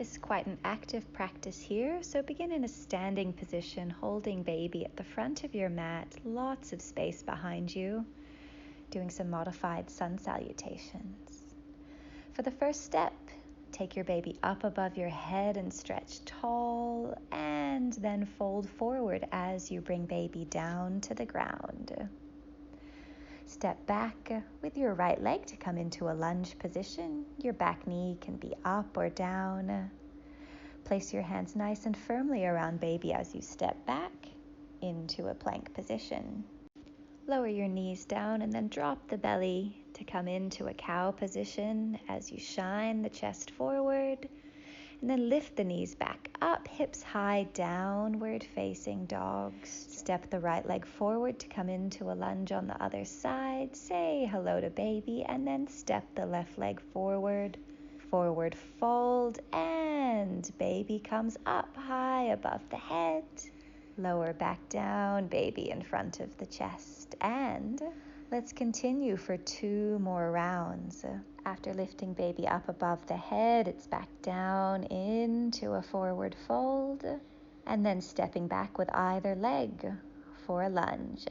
is quite an active practice here, so begin in a standing position, holding baby at the front of your mat, lots of space behind you, doing some modified sun salutations. For the first step, take your baby up above your head and stretch tall, and then fold forward as you bring baby down to the ground. Step back with your right leg to come into a lunge position. Your back knee can be up or down. Place your hands nice and firmly around baby as you step back into a plank position. Lower your knees down and then drop the belly to come into a cow position as you shine the chest forward. And then lift the knees back up, hips high, downward facing dogs. Step the right leg forward to come into a lunge on the other side. Say hello to baby, and then step the left leg forward. Forward fold, and baby comes up high above the head. Lower back down, baby in front of the chest. And let's continue for 2 more rounds. After lifting baby up above the head, it's back down into a forward fold, and then stepping back with either leg for a lunge.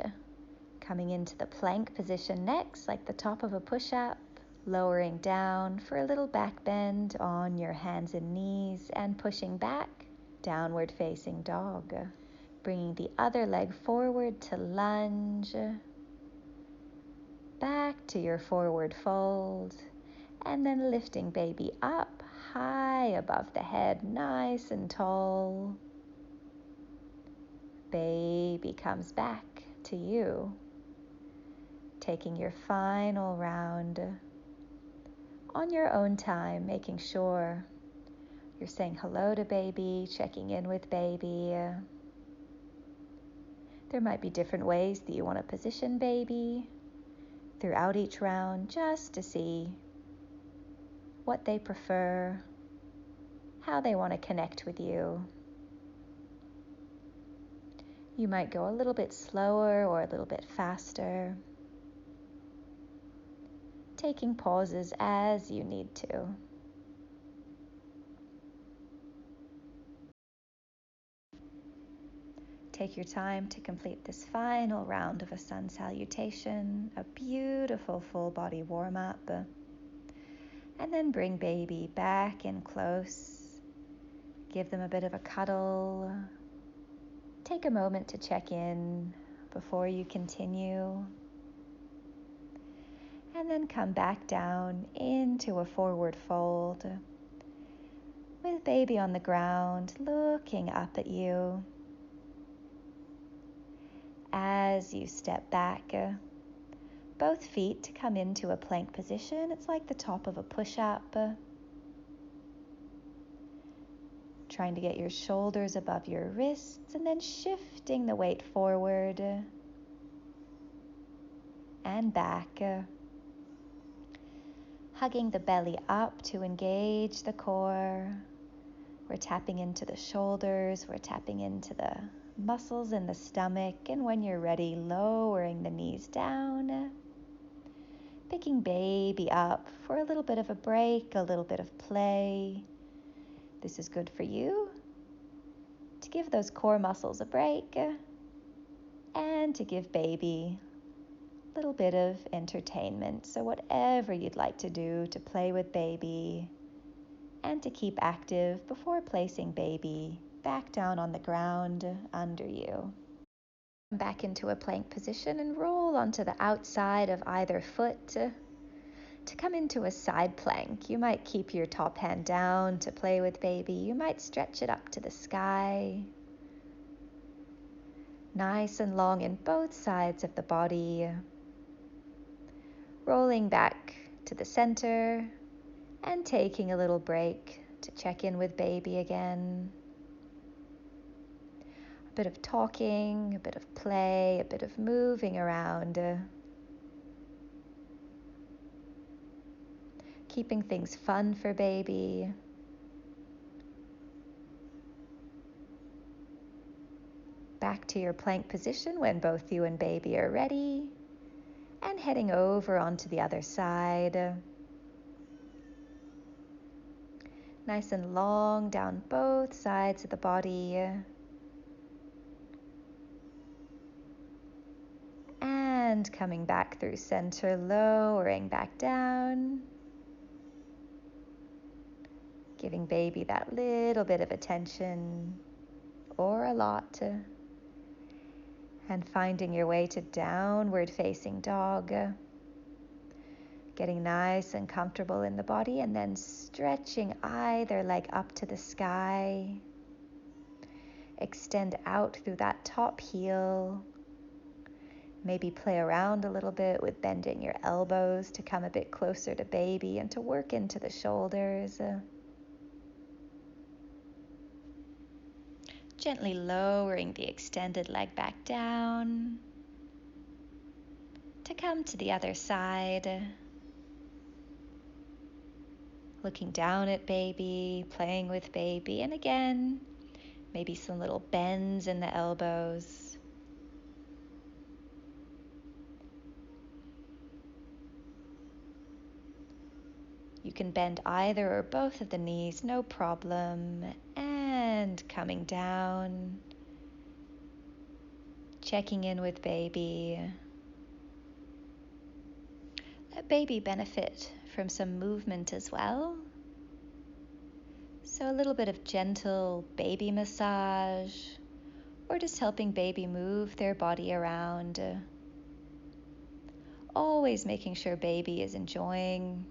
Coming into the plank position next, like the top of a push-up, lowering down for a little back bend on your hands and knees, and pushing back, downward facing dog. Bringing the other leg forward to lunge, back to your forward fold, and then lifting baby up high above the head, nice and tall. Baby comes back to you, taking your final round on your own time, making sure you're saying hello to baby, checking in with baby. There might be different ways that you want to position baby throughout each round, just to see what they prefer, how they want to connect with you. You might go a little bit slower or a little bit faster, taking pauses as you need to. Take your time to complete this final round of a sun salutation, a beautiful full body warm-up. And then bring baby back in close. Give them a bit of a cuddle. Take a moment to check in before you continue. And then come back down into a forward fold with baby on the ground, looking up at you. As you step back, both feet to come into a plank position. It's like the top of a push-up. Trying to get your shoulders above your wrists, and then shifting the weight forward and back. Hugging the belly up to engage the core. We're tapping into the shoulders, we're tapping into the muscles in the stomach, and when you're ready, lowering the knees down. Picking baby up for a little bit of a break, a little bit of play. This is good for you to give those core muscles a break and to give baby a little bit of entertainment. So whatever you'd like to do to play with baby and to keep active before placing baby back down on the ground under you. Back into a plank position and roll onto the outside of either foot to come into a side plank. You might keep your top hand down to play with baby. You might stretch it up to the sky. Nice and long in both sides of the body. Rolling back to the center and taking a little break to check in with baby again. A bit of talking, a bit of play, a bit of moving around. Keeping things fun for baby. Back to your plank position when both you and baby are ready. And heading over onto the other side. Nice and long down both sides of the body. And coming back through center, lowering back down. Giving baby that little bit of attention, or a lot. And finding your way to downward facing dog. Getting nice and comfortable in the body, and then stretching either leg up to the sky. Extend out through that top heel. Maybe play around a little bit with bending your elbows to come a bit closer to baby and to work into the shoulders. Gently lowering the extended leg back down to come to the other side. Looking down at baby, playing with baby, and again, maybe some little bends in the elbows. You can bend either or both of the knees, no problem. And coming down, checking in with baby. Let baby benefit from some movement as well. So a little bit of gentle baby massage, or just helping baby move their body around. Always making sure baby is enjoying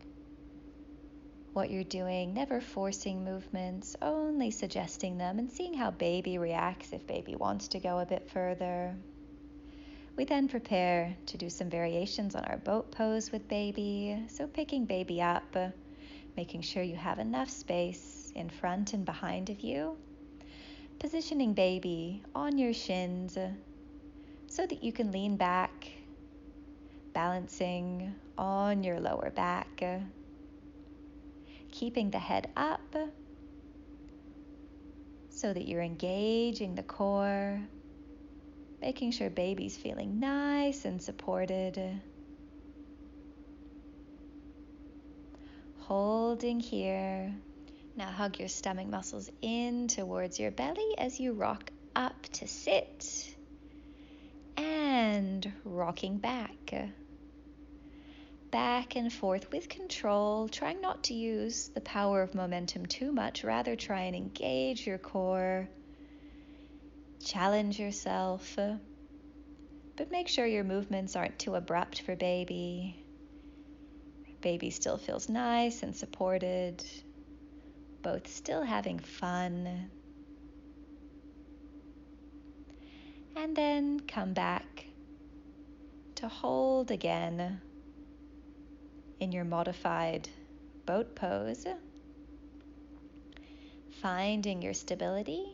what you're doing, never forcing movements, only suggesting them and seeing how baby reacts if baby wants to go a bit further. We then prepare to do some variations on our boat pose with baby. So picking baby up, making sure you have enough space in front and behind of you. Positioning baby on your shins so that you can lean back, balancing on your lower back. Keeping the head up so that you're engaging the core, making sure baby's feeling nice and supported. Holding here. Now hug your stomach muscles in towards your belly as you rock up to sit and rocking back. Back and forth with control, trying not to use the power of momentum too much, rather try and engage your core, challenge yourself, but make sure your movements aren't too abrupt for baby. Baby still feels nice and supported, both still having fun. And then come back to hold again in your modified boat pose, finding your stability,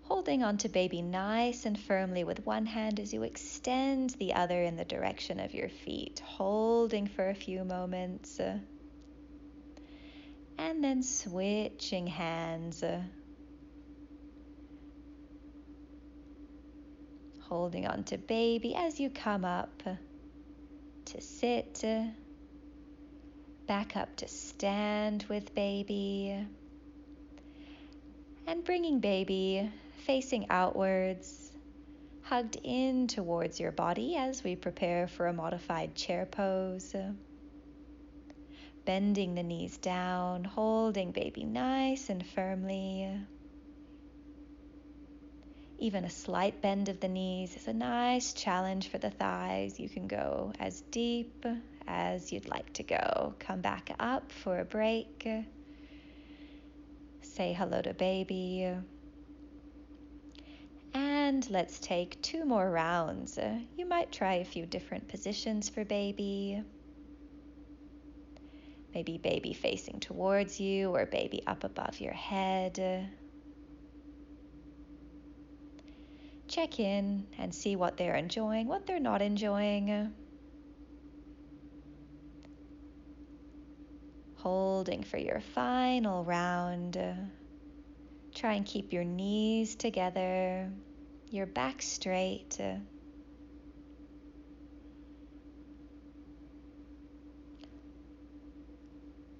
holding onto baby nice and firmly with one hand as you extend the other in the direction of your feet, holding for a few moments, and then switching hands, holding onto baby as you come up to sit, back up to stand with baby, and bringing baby facing outwards, hugged in towards your body as we prepare for a modified chair pose. Bending the knees down, holding baby nice and firmly. Even a slight bend of the knees is a nice challenge for the thighs. You can go as deep as you'd like to go. Come back up for a break. Say hello to baby. And let's take 2 more rounds. You might try a few different positions for baby. Maybe baby facing towards you or baby up above your head. Check in and see what they're enjoying, what they're not enjoying. Holding for your final round. Try and keep your knees together, your back straight.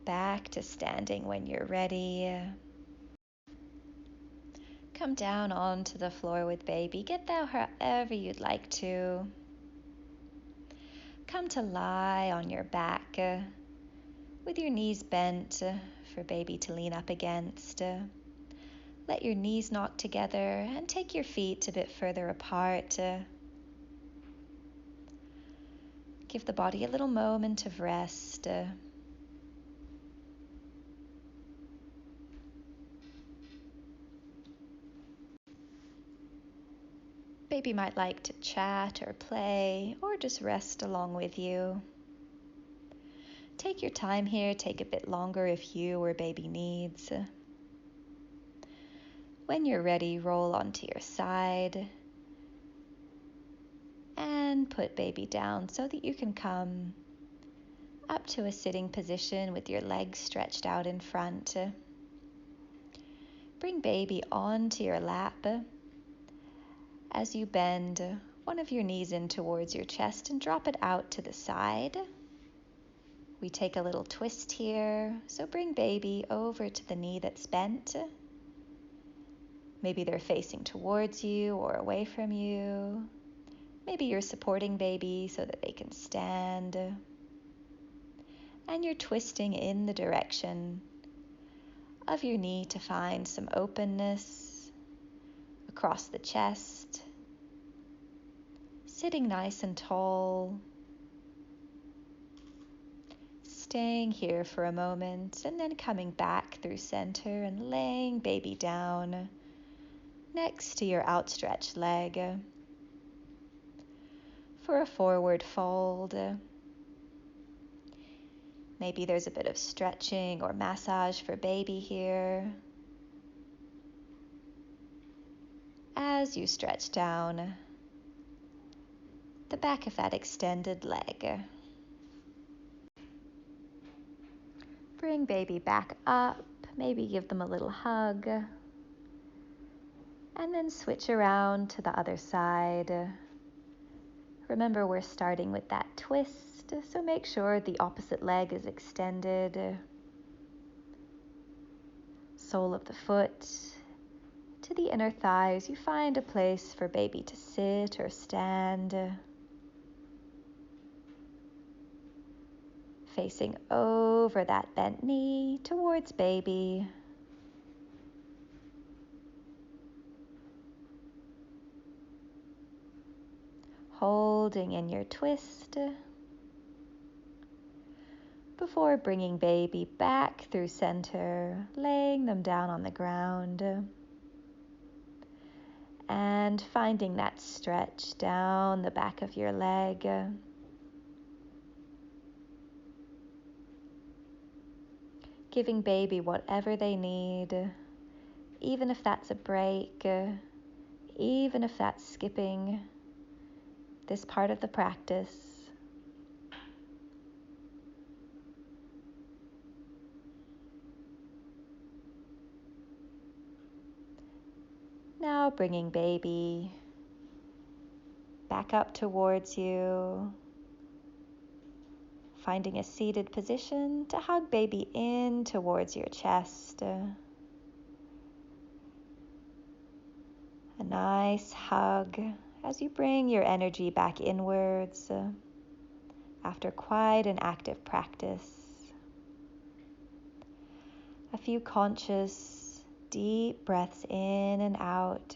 Back to standing when you're ready. Come down onto the floor with baby. Get there however you'd like to. Come to lie on your back with your knees bent for baby to lean up against. Let your knees knock together and take your feet a bit further apart. Give the body a little moment of rest. Baby might like to chat or play or just rest along with you. Take your time here, take a bit longer if you or baby needs. When you're ready, roll onto your side and put baby down so that you can come up to a sitting position with your legs stretched out in front. Bring baby onto your lap as you bend one of your knees in towards your chest and drop it out to the side. We take a little twist here, so bring baby over to the knee that's bent. Maybe they're facing towards you or away from you. Maybe you're supporting baby so that they can stand. And you're twisting in the direction of your knee to find some openness across the chest, sitting nice and tall, staying here for a moment and then coming back through center and laying baby down next to your outstretched leg for a forward fold. Maybe there's a bit of stretching or massage for baby here. As you stretch down the back of that extended leg. Bring baby back up, maybe give them a little hug, and then switch around to the other side. Remember, we're starting with that twist, so make sure the opposite leg is extended. Sole of the foot to the inner thighs. You find a place for baby to sit or stand. Facing over that bent knee towards baby. Holding in your twist before bringing baby back through center, laying them down on the ground and finding that stretch down the back of your leg. Giving baby whatever they need, even if that's a break, even if that's skipping this part of the practice. Now bringing baby back up towards you, finding a seated position to hug baby in towards your chest. A nice hug as you bring your energy back inwards after quite an active practice. A few conscious, deep breaths in and out.